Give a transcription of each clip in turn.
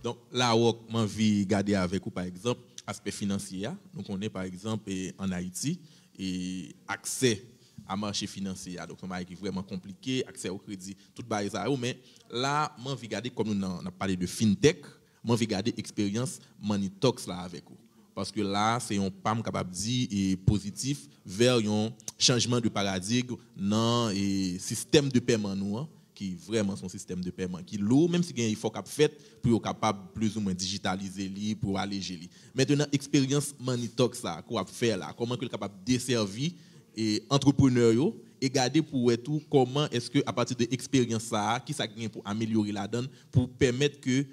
Donc, là, où j'ai envie de garder avec vous, par exemple, aspect financier. Donc, on est, par exemple, en Haïti, et accès à marché financier. Donc, c'est un marché qui est vraiment compliqué, accès au crédit, tout ça. Mais là, j'ai envie de garder, comme nous avons parlé de fintech, j'ai envie de garder l'expérience Money Talks là avec vous. Parce que là, c'est un pas capable de dire et positif vers un changement de paradigme dans le système de paiement nous, qui est vraiment son système de paiement qui est lourd, même si il faut qu'il fait pour être capable plus ou moins digitaliser lui pour alléger lui. Maintenant, expérience Money Talk ça qu'on va faire là, comment qu'il est capable de desservir et entrepreneurs et garder pour tout comment est-ce que à partir de l'expérience ça qui ça gagne pour améliorer la donne pour permettre que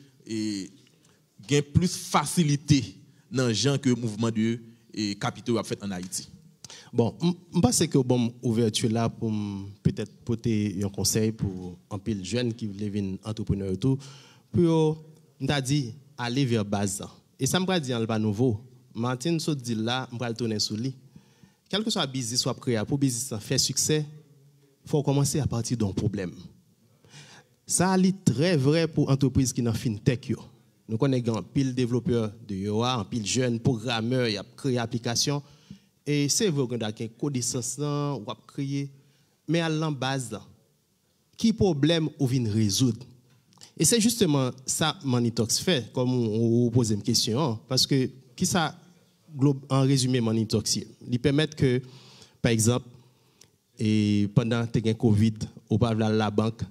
gain plus facilité dans le genre que le mouvement de capitaux a fait en Haïti. Bon, je pense que bon ouverture là pour peut-être porter un conseil pour un pile jeune qui veut devenir entrepreneur et tout pour m'ta dit aller vers base. Et ça me va dire pas nouveau. Martin so dit là, me va tourner sur lui. Quel que soit le business soit créé pour business faire succès, faut commencer à partir d'un problème. Ça est très vrai pour entreprise qui dans fintech yo. Nous connaissons pile développeurs de Yoa, un pile jeune programmeur, il a créé application et c'est vrai qu'on a une connaissance là, on va créer mais à la base qui problème on vient résoudre. Et c'est justement ça Money Talks fait comme on pose une question parce que qui ça en résumé Money Talks il permet que par exemple et pendant que tu as Covid ou pas la banque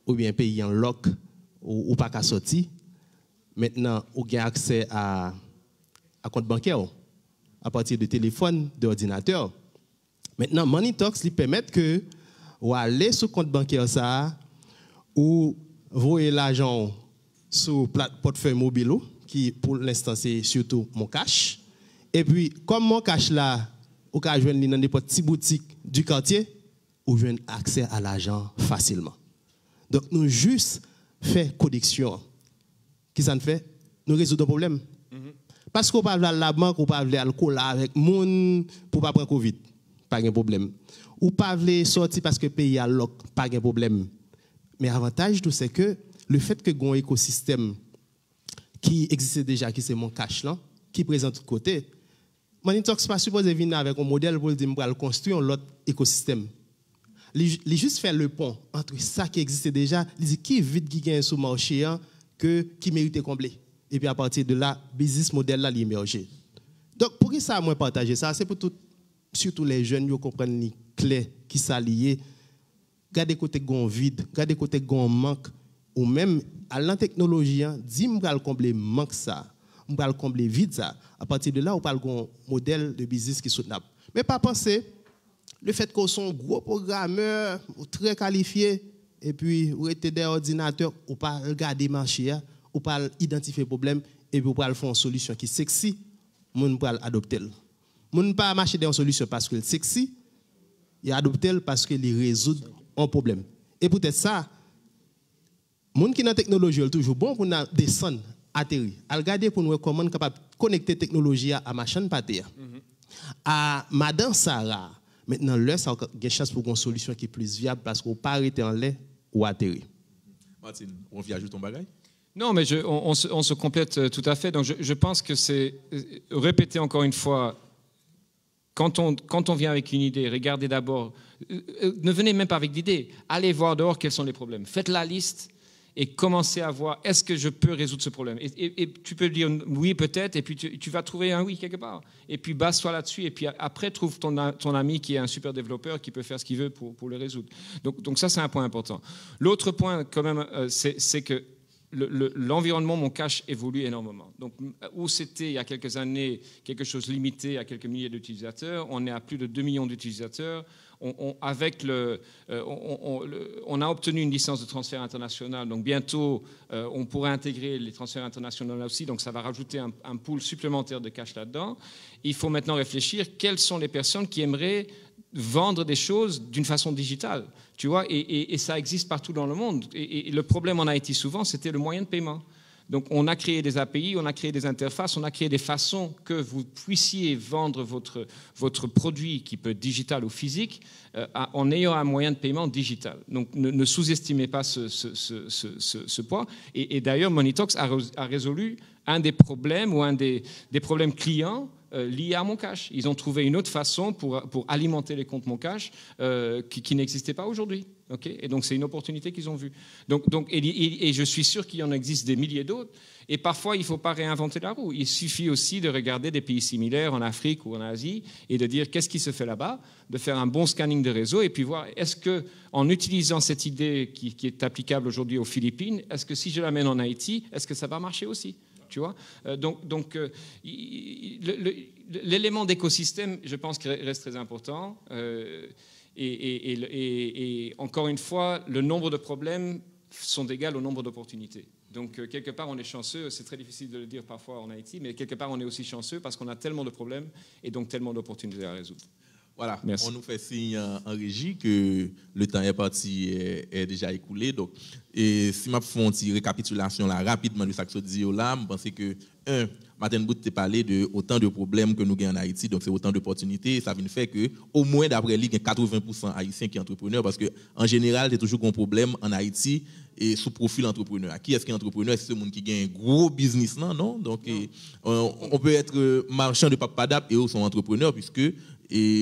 ou bien payer en lock ou pas qu'à sortir. Maintenant, on a accès à compte bancaire à partir de téléphone, d'ordinateur. Maintenant, Money Talks lui permet que vous allez sur compte bancaire ça ou voyez l'argent sur portefeuille mobile qui pour l'instant c'est surtout mon cash. Et puis comme mon cash là, vous pouvez joindre dans n'importe petite boutique du quartier ou joindre accès à l'argent facilement. Donc nous juste faire connexion. Qui ça ne fait? Nous résoudons le problème. Parce qu'on parle de la banque, on parle de l'alcool avec moun pour pas prendre Covid, pas de problème. Ou pas sortir parce que le pays a lock, pas de problème. Mais l'avantage c'est que le fait que un écosystème qui existe déjà, qui c'est mon cash là, qui présente de côté, Money Talks pas supposé venir avec un modèle pour dire pour construire l'autre écosystème. Il juste faire le pont entre ça qui existe déjà, il dit qui vite qui gagne sur le marché qui mérite combler. Et puis à partir de là, business model là l'émerger. Donc pour ça moi partager ça, c'est pour tout, surtout les jeunes qui comprennent les clés qui s'allient. Gardez côté gon vide, gardez côté gon manque ou même à la technologie, dis m'gal combler manque ça, m'gal combler vide ça. À partir de là, on parle d'un modèle de business qui est soutenable. Mais pas penser le fait qu'on sont gros programmeurs très qualifiés et puis ou êtes des ordinateurs ou pas regarder marché ou pas identifier problème et puis ou pas faire une solution qui sexy, moun pas adopter. Moun pas marcher dans une solution parce que c'est sexy, il adopter parce que il résout un problème. Et peut-être ça moun qui dans technologie toujours bon pour descendre atterrir. À regarder pour nous comment capable connecter technologie à machine pater. À madame Sarah maintenant là ça a une chance pour une solution qui est plus viable parce qu'on pas arrêter en l'air ou atterrir. Martine, on vient ajouter ton bagage? Non, mais on se complète tout à fait. Donc je pense que c'est répéter encore une fois, quand on vient avec une idée, regardez d'abord, ne venez même pas avec d'idées, allez voir dehors quels sont les problèmes. Faites la liste et commencez à voir est-ce que je peux résoudre ce problème. Et tu peux dire oui peut-être, et puis tu vas trouver un oui quelque part. Et puis base-toi là-dessus, et puis après trouve ton ami qui est un super développeur qui peut faire ce qu'il veut pour le résoudre. Donc ça c'est un point important. L'autre point quand même, c'est que l'environnement, mon cash évolue énormément. Donc, où c'était il y a quelques années quelque chose limité à quelques milliers d'utilisateurs, on est à plus de 2 millions d'utilisateurs. On a obtenu une licence de transfert international, donc bientôt on pourra intégrer les transferts internationaux là aussi, donc ça va rajouter un pool supplémentaire de cash là-dedans. Il faut maintenant réfléchir quelles sont les personnes qui aimeraient vendre des choses d'une façon digitale, tu vois, et ça existe partout dans le monde. Et le problème en Haïti souvent, c'était le moyen de paiement. Donc, on a créé des API, on a créé des interfaces, on a créé des façons que vous puissiez vendre votre produit, qui peut être digital ou physique, en ayant un moyen de paiement digital. Donc, ne sous-estimez pas ce poids. Et d'ailleurs, Moneytalks a résolu un des problèmes ou un des problèmes clients liés à Moncash. Ils ont trouvé une autre façon pour alimenter les comptes Moncash qui n'existait pas aujourd'hui. Okay, et donc, c'est une opportunité qu'ils ont vue. Et je suis sûr qu'il y en existe des milliers d'autres. Et parfois, il ne faut pas réinventer la roue. Il suffit aussi de regarder des pays similaires en Afrique ou en Asie et de dire qu'est-ce qui se fait là-bas, de faire un bon scanning de réseau et puis voir est-ce qu'en utilisant cette idée qui est applicable aujourd'hui aux Philippines, est-ce que si je l'amène en Haïti, est-ce que ça va marcher aussi? Tu vois, l'élément d'écosystème, je pense, qu'il reste très important. Et encore une fois, le nombre de problèmes sont égaux au nombre d'opportunités. Donc, quelque part, on est chanceux. C'est très difficile de le dire parfois en Haïti, mais quelque part, on est aussi chanceux parce qu'on a tellement de problèmes et donc tellement d'opportunités à résoudre. Voilà, merci. On nous fait signe en régie que le temps est parti, est déjà écoulé. Donc, et si je fais une petite récapitulation là, rapidement de ce que je dis là, je pense que, Martin Bout t'a parlé de autant de problèmes que nous avons en Haïti, donc c'est autant d'opportunités. Ça vient faire que, au moins d'après lui, il y a 80% haïtiens qui sont entrepreneurs, parce qu'en général, il y a toujours un problème en Haïti et sous profil entrepreneur. Qui est-ce qui est entrepreneur? C'est ce monde qui a un gros business là, non? Donc, on peut être marchand de papadap et eux sont entrepreneurs, puisque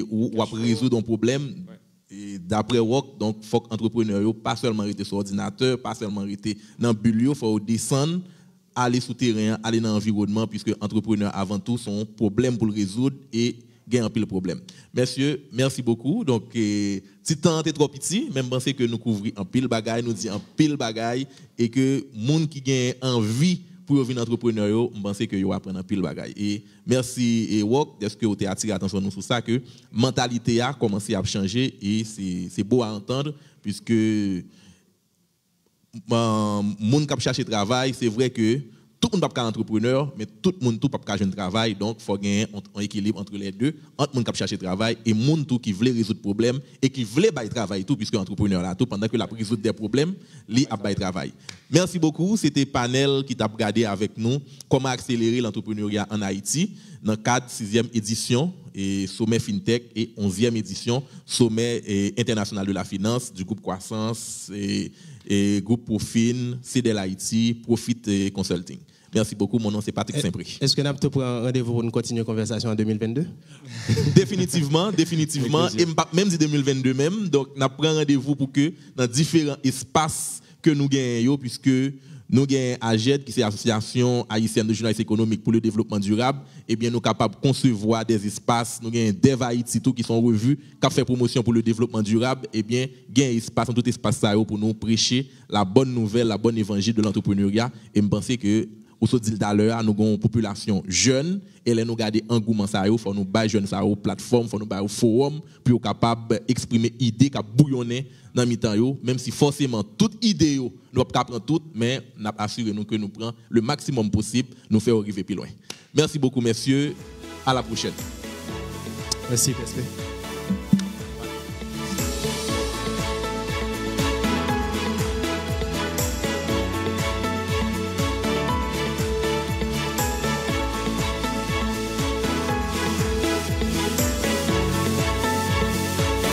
ou après résoudre un problème. Et d'après Work, donc, il faut que l'entrepreneur pas seulement rester sur ordinateur, pas seulement rester dans le bureau, il faut descendre, aller sous terrain, aller dans l'environnement, puisque l'entrepreneur, avant tout, sont problème pour le résoudre et gagner un pile problème. Messieurs, merci beaucoup. Donc, si temps est trop petit, même penser que nous couvrons un pile bagaille, nous disons un pile bagaille, et que les gens qui gagnent envie pour devenir entrepreneur, je pense que vous apprenez un pile bagaille. Et merci et Work, est-ce que vous avez attiré l'attention nous sur ça, que la mentalité a commencé à changer et c'est beau à entendre, puisque les gens qui cherchent travail, c'est vrai que tout le monde n'est pas entrepreneur, mais tout le monde n'est pas un travail, donc il faut gagner un équilibre entre les deux, entre les gens qui cherchent travail et les gens qui veulent résoudre problèmes et qui veulent travailler tout, puisque l'entrepreneur là tout, pendant que la résoudre des problèmes, il a travail. Merci beaucoup, c'était Panel qui t'a regardé avec nous comment accélérer l'entrepreneuriat en Haïti dans le cadre de 6e édition et Sommet FinTech et 11e édition Sommet international de la finance du groupe Croissance et groupe Profin, CDL Haïti, Profit Consulting. Merci beaucoup, mon nom c'est Patrick Saint-Prix. Est-ce que nous avons un rendez-vous pour nous continuer la conversation en 2022? Définitivement. Et même si 2022 même, donc nous prenons rendez-vous pour que dans différents espaces que nous gagnons, puisque nous avons AGED, qui est l'Association haïtienne de journalistes économiques pour le développement durable, et bien nous sommes capables de concevoir des espaces, nous avons Dev Haïti qui sont revus, qui fait promotion pour le développement durable, et bien il y a un espace, tout espace pour nous prêcher la bonne nouvelle, la bonne évangile de l'entrepreneuriat, et je pense que au dit d'ailleurs, nous avons une population jeune, et là nous garder engouement ça, il faut nous bailler jeunes ça aux plateformes, il faut nous bailler au forum, pour être capable d'exprimer idées qui bouillonner dans le temps, même si forcément toute idée nous ne pouvons pas prendre toutes, mais nous assurons que nous prenons le maximum possible, nous faire arriver plus loin. Merci beaucoup messieurs, à la prochaine. Merci, PSP.